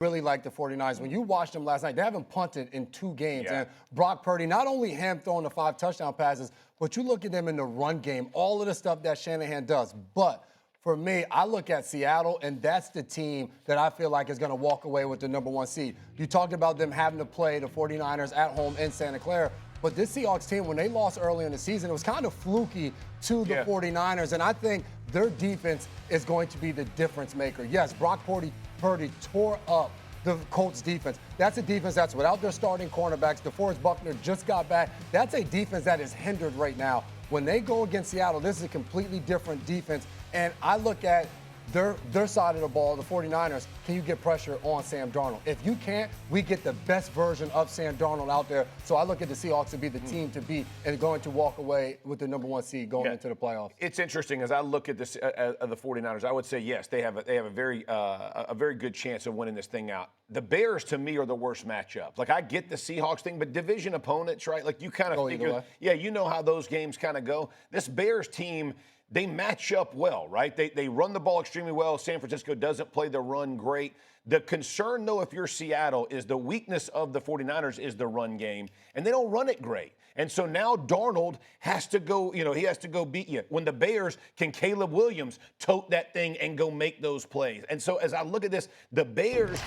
really like the 49ers. When you watched them last night, they haven't punted in 2 games. And Brock Purdy, not only him throwing the 5 touchdown passes, but you look at them in the run game, all of the stuff that Shanahan does. But for me, I look at Seattle, and that's the team that I feel like is going to walk away with the #1 seed. You talked about them having to play the 49ers at home in Santa Clara. But this Seahawks team, when they lost early in the season, it was kind of fluky to the 49ers. And I think their defense is going to be the difference maker. Yes, Brock Purdy tore up the Colts defense. That's a defense that's without their starting cornerbacks. DeForest Buckner just got back. That's a defense that is hindered right now. When they go against Seattle, this is a completely different defense. And I look at their side of the ball, the 49ers, can you get pressure on Sam Darnold? If you can't, we get the best version of Sam Darnold out there. So I look at the Seahawks to be the team to beat and going to walk away with the #1 seed going into the playoffs. It's interesting as I look at this the 49ers. I would say yes, they have a very good chance of winning this thing out. The Bears to me are the worst matchup. Like I get the Seahawks thing, but division opponents, right? Like you kind of figure, you know how those games kind of go. This Bears team, they match up well, right? They run the ball extremely well. San Francisco doesn't play the run great. The concern, though, if you're Seattle, is the weakness of the 49ers is the run game, and they don't run it great. And so now Darnold has to go, he has to go beat you. When the Bears can Caleb Williams tote that thing and go make those plays. And so as I look at this, the Bears,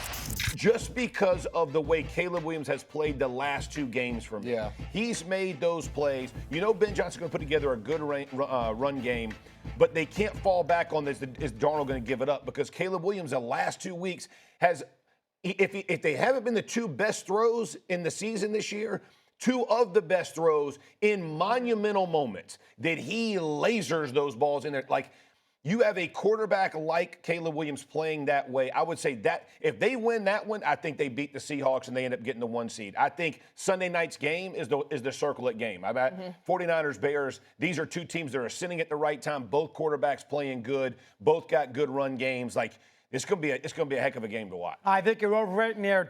just because of the way Caleb Williams has played the last 2 games for me, he's made those plays. Ben Johnson's going to put together a good run game, but they can't fall back on this. Is Darnold going to give it up? Because Caleb Williams the last 2 weeks has, if they haven't been the 2 best throws in the season this year, 2 of the best throws in monumental moments that he lasers those balls in there. Like, you have a quarterback like Caleb Williams playing that way. I would say that if they win that one, I think they beat the Seahawks and they end up getting the 1 seed. I think Sunday night's game is the circlet game. I bet 49ers, Bears, these are 2 teams that are sitting at the right time. Both quarterbacks playing good. Both got good run games. Like, it's going to be a heck of a game to watch. I think you're overrating there,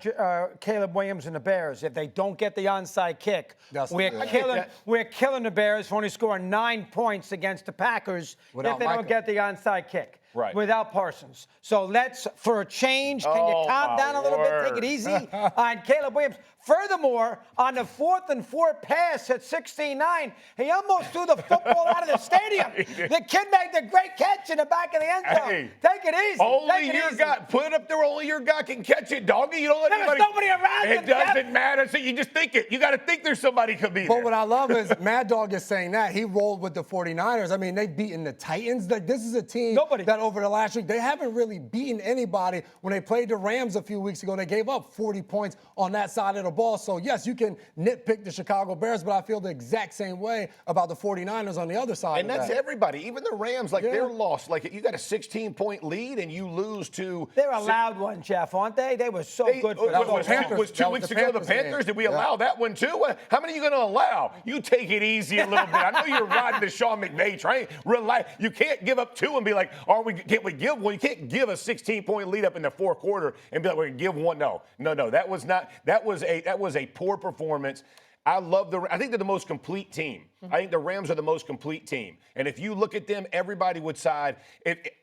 Caleb Williams and the Bears. If they don't get the onside kick, we're killing the Bears for only scoring 9 points against the Packers if they don't get the onside kick. Right. Without Parsons. So let's, for a change, can you calm down a little bit, take it easy on Caleb Williams? Furthermore, on the 4th and 4 pass at 16-9, he almost threw the football out of the stadium. The kid made the great catch in the back of the end zone. Hey, take it easy. Only your guy. Put it up there. Only your guy can catch it, doggy. You don't let anybody. There's nobody around. It doesn't matter. So you just think it. You got to think there's somebody could be there. But what I love is Mad Dog is saying that. He rolled with the 49ers. I mean, they've beaten the Titans. Like, this is a team that over the last week, they haven't really beaten anybody. When they played the Rams a few weeks ago, they gave up 40 points on that side of the ball. So, yes, you can nitpick the Chicago Bears, but I feel the exact same way about the 49ers on the other side. And that's everybody. Even the Rams, like, they're lost. Like, you got a 16-point lead and you lose to... They're a loud one, Jeff, aren't they? They were so good for that. Was 2 weeks ago the Panthers? Did we allow that one, too? How many are you going to allow? You take it easy a little bit. I know you're riding the Sean McVay train. Relax. You can't give up 2 and be like, can't we give one? You can't give a 16-point lead up in the 4th quarter and be like, we're going to give one. No. That was a poor performance. I think they're the most complete team. I think the Rams are the most complete team. And if you look at them, everybody would side.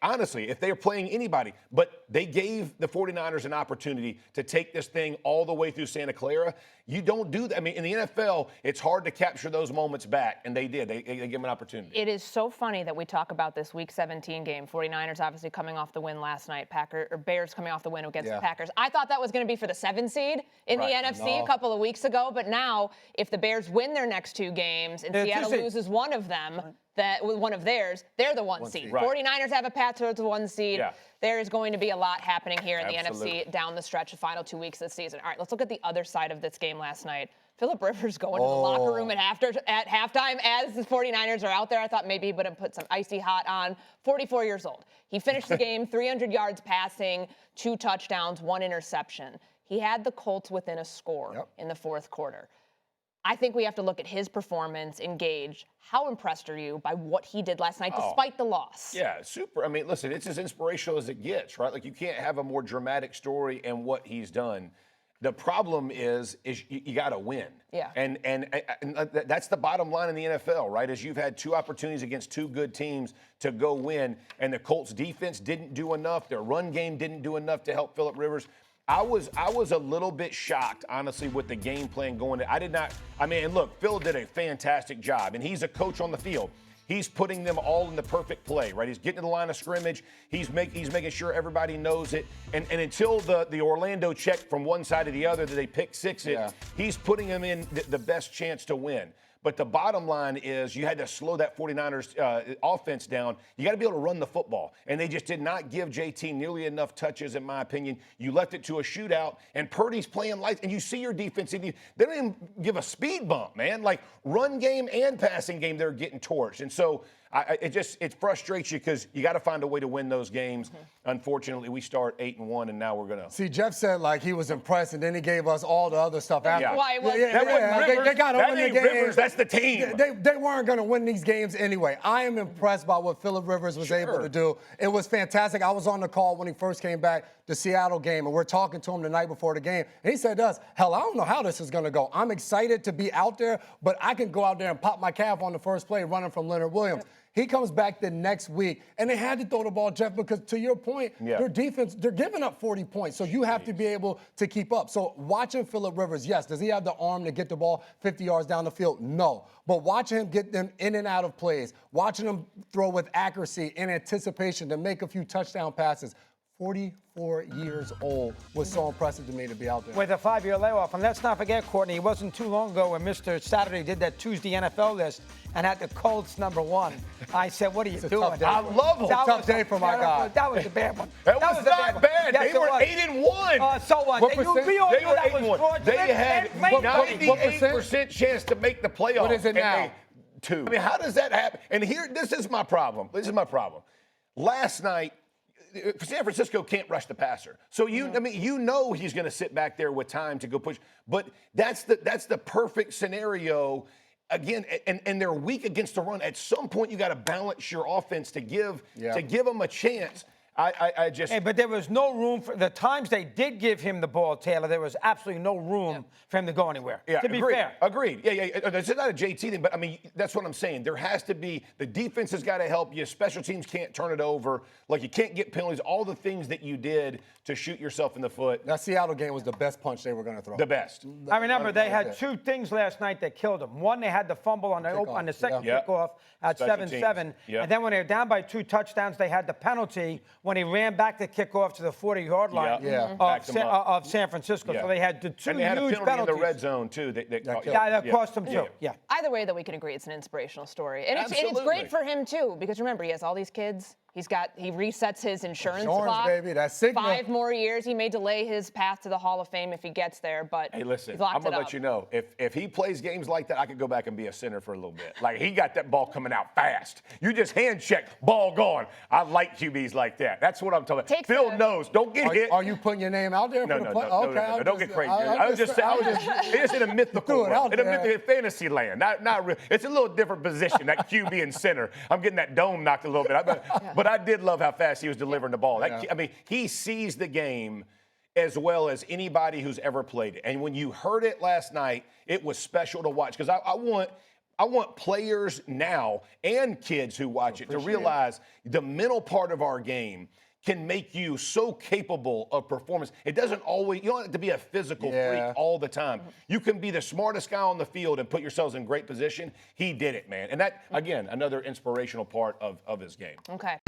Honestly, if they're playing anybody, but they gave the 49ers an opportunity to take this thing all the way through Santa Clara. You don't do that. I mean, in the NFL, it's hard to capture those moments back, and they did. They gave them an opportunity. It is so funny that we talk about this Week 17 game. 49ers obviously coming off the win last night. Bears coming off the win against the Packers. I thought that was going to be for the 7 seed in the NFC a couple of weeks ago, but now if the Bears win their next 2 games and Seattle loses one of them, one of theirs, they're the 1 seed. 49ers have a path towards the 1 seed. There is going to be at happening here in the NFC down the stretch, the final 2 weeks of the season. All right, let's look at the other side of this game last night. Phillip Rivers going to the locker room at halftime as the 49ers are out there. I thought maybe he would have put some icy hot on. 44 years old. He finished the game 300 yards passing, 2 touchdowns, 1 interception. He had the Colts within a score in the 4th quarter. I think we have to look at his performance, engage. How impressed are you by what he did last night, despite the loss? Yeah, super. I mean, listen, it's as inspirational as it gets, right? Like, you can't have a more dramatic story in what he's done. The problem is you got to win. Yeah. And that's the bottom line in the NFL, right? Is you've had 2 opportunities against 2 good teams to go win, and the Colts defense didn't do enough. Their run game didn't do enough to help Phillip Rivers. I was a little bit shocked, honestly, with the game plan going. And look, Phil did a fantastic job, and he's a coach on the field. He's putting them all in the perfect play, right? He's getting to the line of scrimmage. He's making sure everybody knows it. And until the Orlando check from one side to the other that they pick six it, he's putting them in the best chance to win. But the bottom line is you had to slow that 49ers offense down. You got to be able to run the football. And they just did not give JT nearly enough touches, in my opinion. You left it to a shootout, and Purdy's playing lights. And you see your defense. They don't even give a speed bump, man. Like run game and passing game, they're getting torched. And so it frustrates you because you got to find a way to win those games. Unfortunately, we start 8-1, and now we're going to. See, Jeff said like he was impressed, and then he gave us all the other stuff after. Yeah. Why? They got to win the game. Rivers, that's the team. They weren't going to win these games anyway. I am impressed by what Phillip Rivers was able to do. It was fantastic. I was on the call when he first came back, the Seattle game, and we're talking to him the night before the game. And he said to us, hell, I don't know how this is going to go. I'm excited to be out there, but I can go out there and pop my calf on the first play running from Leonard Williams. He comes back the next week, and they had to throw the ball, Jeff, because to your point, their defense, they're giving up 40 points, so you have to be able to keep up. So watching Phillip Rivers, yes, does he have the arm to get the ball 50 yards down the field? No. But watching him get them in and out of plays, watching him throw with accuracy and anticipation to make a few touchdown passes, 44 years old was so impressive to me to be out there. With a 5-year layoff. And let's not forget, Courtney, it wasn't too long ago when Mr. Saturday did that Tuesday NFL list and had the Colts #1. I said, what are you doing? I love him. Tough day for my guy. That was a bad one. That was not bad. Yes, They were 8-1. So what? What percent? We all They knew were that was 8-1. fraudulent. They had What 98% chance to make the playoffs. What is it now? And 2. I mean, how does that happen? And this is my problem. Last night, San Francisco can't rush the passer. So you know he's going to sit back there with time to go push. But that's the perfect scenario. Again, and they're weak against the run. At some point, you got to balance your offense to give them a chance. Hey, but there was no room for the times they did give him the ball, Taylor. There was absolutely no room for him to go anywhere. Yeah, to be fair. Agreed. Yeah. This is not a JT thing, but I mean, that's what I'm saying. There has to be the defense has got to help you. Special teams can't turn it over. Like you can't get penalties. All the things that you did to shoot yourself in the foot. That Seattle game was the best punch they were going to throw. The best. I remember they had 2 things last night that killed them. One, they had the fumble on the second kickoff at 7-7. Yep. And then when they were down by 2 touchdowns, they had the penalty when he ran back the kickoff to the 40-yard line of San Francisco. Yeah. So they had the 2 and they had huge a penalty penalties. in the red zone, too. That cost them, too. Yeah. Either way, though, we can agree it's an inspirational story. And it's great for him, too, because remember, he has all these kids. He resets his insurance clock. Baby, that's signal. 5 more years. He may delay his path to the Hall of Fame if he gets there, but hey, listen, he's locked I'm going it to up. let you know, if he plays games like that, I could go back and be a center for a little bit. Like, he got that ball coming out fast. You just hand check, ball gone. I like QBs like that. That's what I'm talking about. Phil knows. Don't get hit. Are you putting your name out there for the play? No, don't get crazy. I was just it's in a mythical world. In a fantasy land. Not real. It's a little different position, that QB and center. I'm getting that dome knocked a little bit. But I did love how fast he was delivering the ball. I mean, he sees the game as well as anybody who's ever played it. And when you heard it last night, it was special to watch because I want players now and kids who watch it to realize the mental part of our game can make you so capable of performance. It doesn't always, you don't have to be a physical freak all the time. You can be the smartest guy on the field and put yourselves in great position. He did it, man. And that, again, another inspirational part of his game. Okay.